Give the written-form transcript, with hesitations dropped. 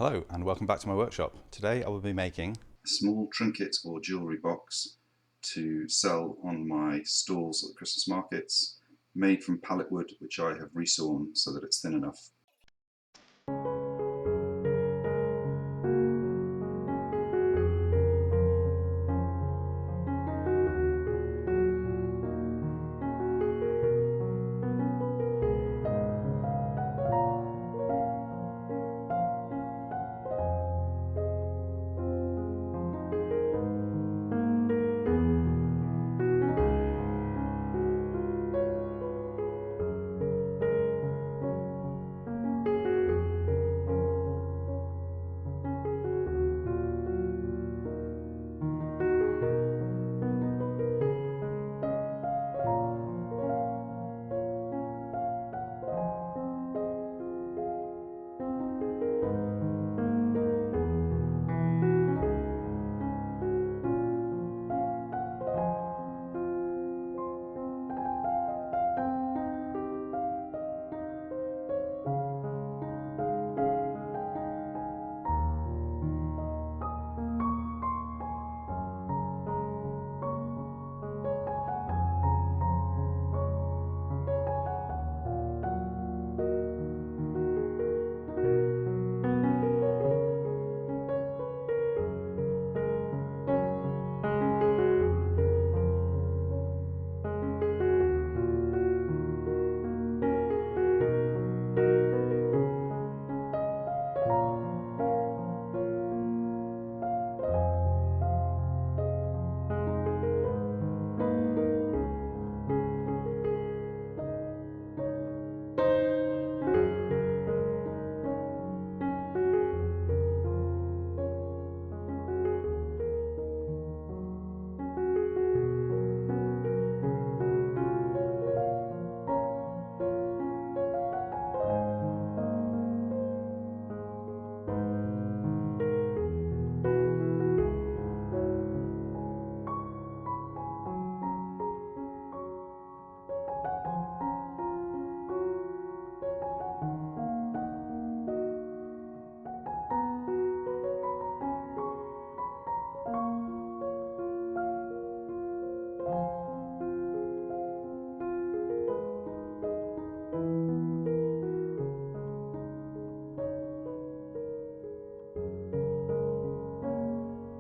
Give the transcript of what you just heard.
Hello and welcome back to my workshop. Today I will be making a small trinket or jewellery box to sell on my stalls at the Christmas markets, made from pallet wood which I have resawn so that it's thin enough